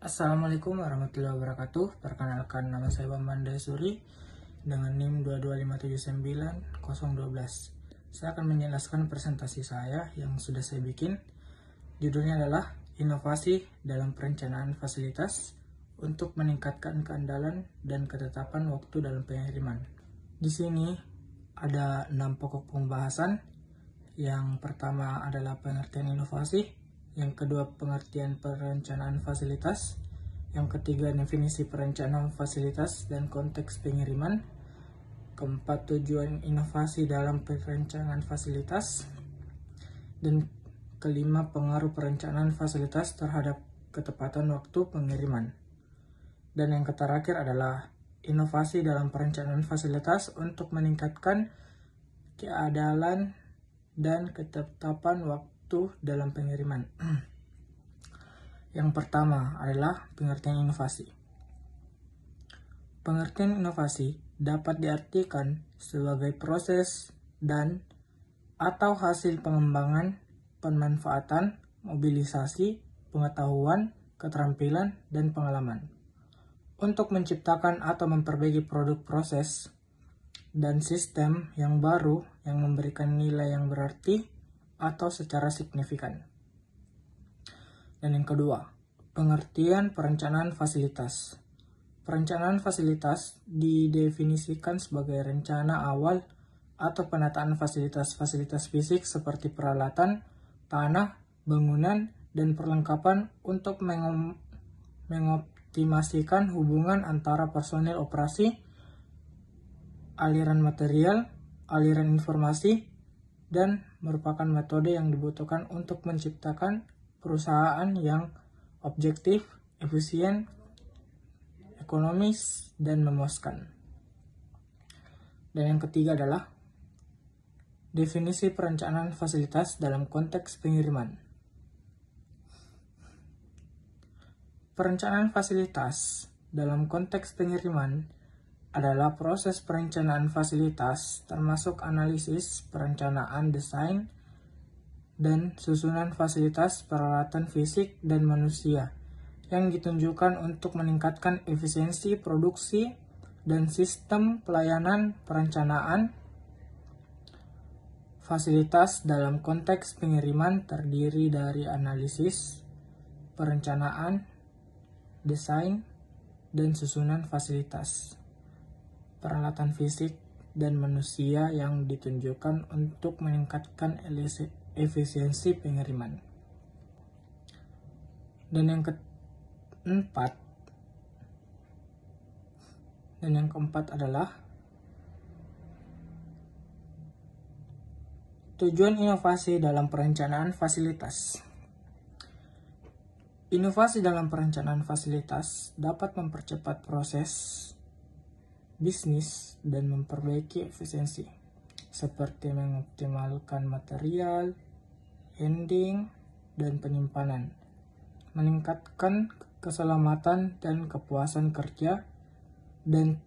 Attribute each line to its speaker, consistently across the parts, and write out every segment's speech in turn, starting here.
Speaker 1: Assalamualaikum warahmatullahi wabarakatuh. Perkenalkan, nama saya Bambang Suri dengan NIM 225790012. Saya akan menjelaskan presentasi saya yang sudah saya bikin. Judulnya adalah Inovasi dalam Perencanaan Fasilitas untuk meningkatkan keandalan dan ketetapan waktu dalam pengiriman. Di sini ada 6 pokok pembahasan. Yang pertama adalah pengertian inovasi, yang kedua pengertian perencanaan fasilitas, yang ketiga definisi perencanaan fasilitas dan konteks pengiriman, keempat tujuan inovasi dalam perencanaan fasilitas, dan kelima pengaruh perencanaan fasilitas terhadap ketepatan waktu pengiriman. Dan yang terakhir adalah inovasi dalam perencanaan fasilitas untuk meningkatkan keandalan dan ketetapan waktu dalam pengiriman. Yang pertama adalah pengertian inovasi. Pengertian inovasi dapat diartikan sebagai proses dan atau hasil pengembangan, pemanfaatan, mobilisasi, pengetahuan, keterampilan, dan pengalaman untuk menciptakan atau memperbaiki produk, proses, dan sistem yang baru yang memberikan nilai yang berarti atau secara signifikan. Dan yang kedua, pengertian perencanaan fasilitas. Perencanaan fasilitas didefinisikan sebagai rencana awal atau penataan fasilitas-fasilitas fisik seperti peralatan, tanah, bangunan, dan perlengkapan untuk mengoptimasikan hubungan antara personil operasi, aliran material, aliran informasi, dan merupakan metode yang dibutuhkan untuk menciptakan perusahaan yang objektif, efisien, ekonomis, dan memuaskan. Dan yang ketiga adalah definisi perencanaan fasilitas dalam konteks pengiriman. Perencanaan fasilitas dalam konteks pengiriman adalah proses perencanaan fasilitas termasuk analisis, perencanaan, desain, dan susunan fasilitas, peralatan fisik, dan manusia yang ditunjukkan untuk meningkatkan efisiensi produksi dan sistem pelayanan perencanaan fasilitas dalam konteks pengiriman terdiri dari analisis, perencanaan, desain, dan susunan fasilitas, peralatan fisik, dan manusia yang ditunjukkan untuk meningkatkan efisiensi pengiriman. Dan yang keempat adalah tujuan inovasi dalam perencanaan fasilitas. Inovasi dalam perencanaan fasilitas dapat mempercepat proses bisnis dan memperbaiki efisiensi, seperti mengoptimalkan material, handling, dan penyimpanan, meningkatkan keselamatan dan kepuasan kerja, dan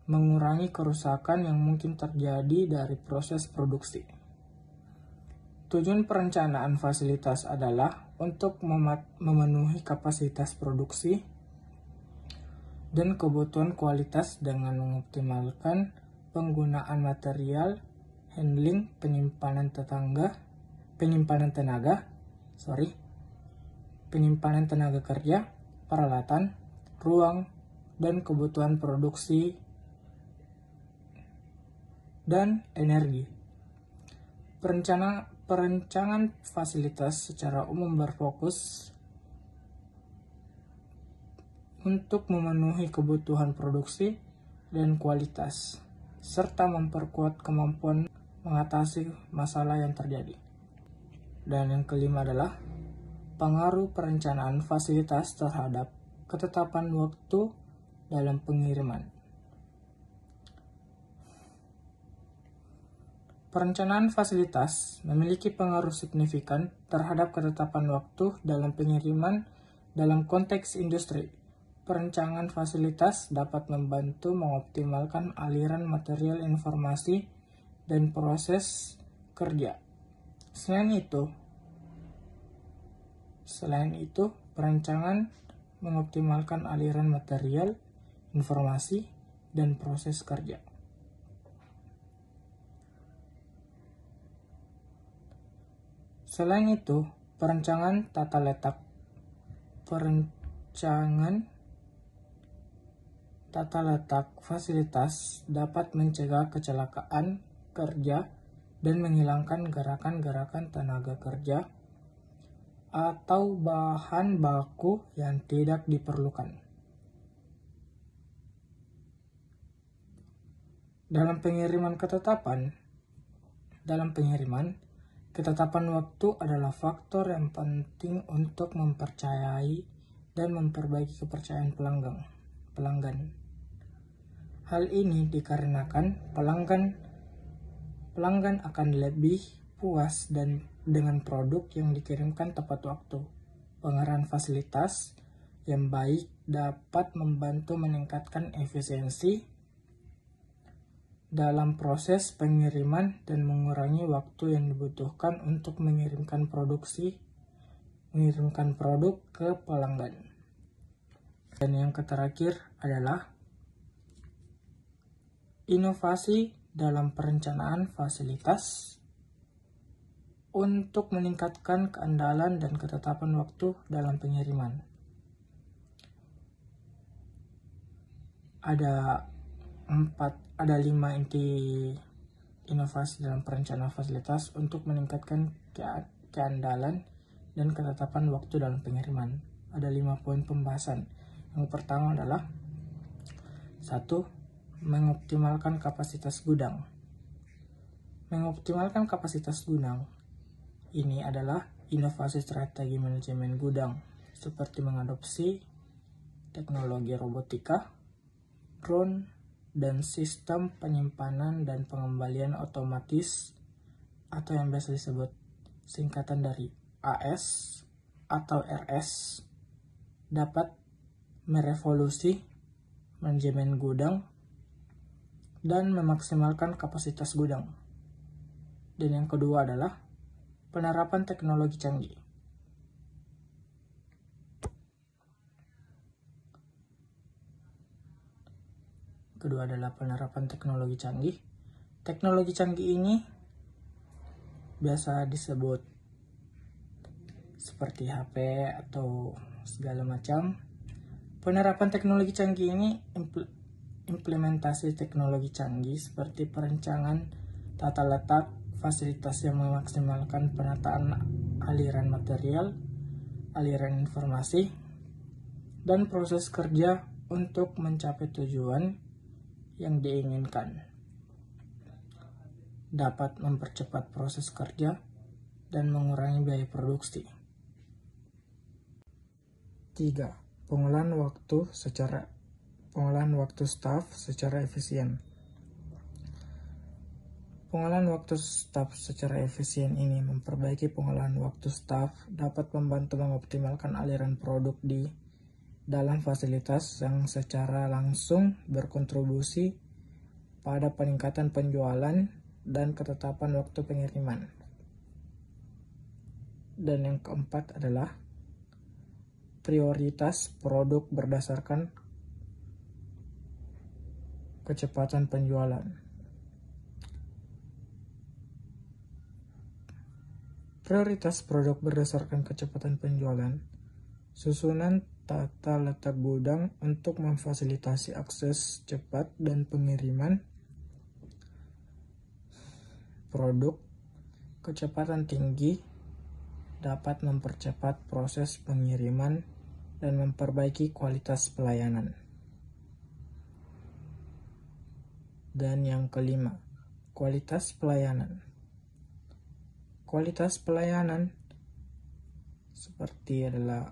Speaker 1: mengurangi kerusakan yang mungkin terjadi dari proses produksi. Tujuan perencanaan fasilitas adalah untuk memenuhi kapasitas produksi dan kebutuhan kualitas dengan mengoptimalkan penggunaan material, handling, penyimpanan tenaga kerja, peralatan, ruang, dan kebutuhan produksi dan energi. Perencanaan fasilitas secara umum berfokus untuk memenuhi kebutuhan produksi dan kualitas, serta memperkuat kemampuan mengatasi masalah yang terjadi. Dan yang kelima adalah pengaruh perencanaan fasilitas terhadap ketetapan waktu dalam pengiriman. Perencanaan fasilitas memiliki pengaruh signifikan terhadap ketetapan waktu dalam pengiriman dalam konteks industri. Perencanaan fasilitas dapat membantu mengoptimalkan aliran material informasi dan proses kerja. Selain itu, perencanaan mengoptimalkan aliran material, informasi, dan proses kerja. Selain itu, perencanaan tata letak fasilitas dapat mencegah kecelakaan kerja dan menghilangkan gerakan-gerakan tenaga kerja atau bahan baku yang tidak diperlukan. Dalam pengiriman, ketetapan waktu adalah faktor yang penting untuk mempercayai dan memperbaiki kepercayaan pelanggan. Hal ini dikarenakan pelanggan akan lebih puas dengan produk yang dikirimkan tepat waktu. Pengarahan fasilitas yang baik dapat membantu meningkatkan efisiensi dalam proses pengiriman dan mengurangi waktu yang dibutuhkan untuk mengirimkan produk ke pelanggan. Dan yang terakhir adalah inovasi dalam perencanaan fasilitas untuk meningkatkan keandalan dan ketetapan waktu dalam pengiriman. Ada 5 inti inovasi dalam perencanaan fasilitas untuk meningkatkan keandalan dan ketetapan waktu dalam pengiriman. Ada 5 poin pembahasan. Yang pertama adalah 1. Mengoptimalkan kapasitas gudang. Mengoptimalkan kapasitas gudang ini adalah inovasi strategi manajemen gudang seperti mengadopsi teknologi robotika, drone, dan sistem penyimpanan dan pengembalian otomatis atau yang biasa disebut singkatan dari AS atau RS dapat merevolusi manajemen gudang dan memaksimalkan kapasitas gudang. Dan yang kedua adalah penerapan teknologi canggih. Teknologi canggih ini biasa disebut seperti HP atau segala macam. Penerapan teknologi canggih ini implementasi teknologi canggih seperti perencanaan tata letak fasilitas yang memaksimalkan penataan aliran material, aliran informasi, dan proses kerja untuk mencapai tujuan yang diinginkan. Dapat mempercepat proses kerja dan mengurangi biaya produksi. 3. Pengolahan waktu staf secara efisien. Pengolahan waktu staf secara efisien ini memperbaiki pengolahan waktu staf dapat membantu mengoptimalkan aliran produk di dalam fasilitas yang secara langsung berkontribusi pada peningkatan penjualan dan ketetapan waktu pengiriman. Dan yang keempat adalah prioritas produk berdasarkan kecepatan penjualan. Prioritas produk berdasarkan kecepatan penjualan. Susunan tata letak gudang untuk memfasilitasi akses cepat dan pengiriman produk. Kecepatan tinggi dapat mempercepat proses pengiriman dan memperbaiki kualitas pelayanan. Dan yang kelima, kualitas pelayanan. Kualitas pelayanan seperti adalah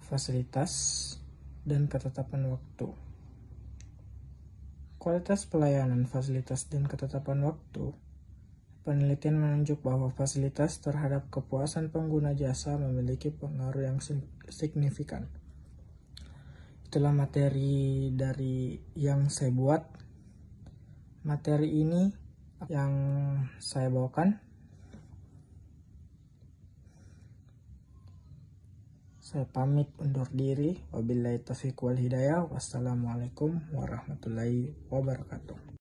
Speaker 1: fasilitas dan ketetapan waktu. Kualitas pelayanan, fasilitas, dan ketetapan waktu. Penelitian menunjuk bahwa fasilitas terhadap kepuasan pengguna jasa memiliki pengaruh yang signifikan. Itulah materi dari yang saya buat. Materi ini yang saya bawakan. Saya pamit undur diri. Wabillahi taufiq wal hidayah. Wassalamualaikum warahmatullahi wabarakatuh.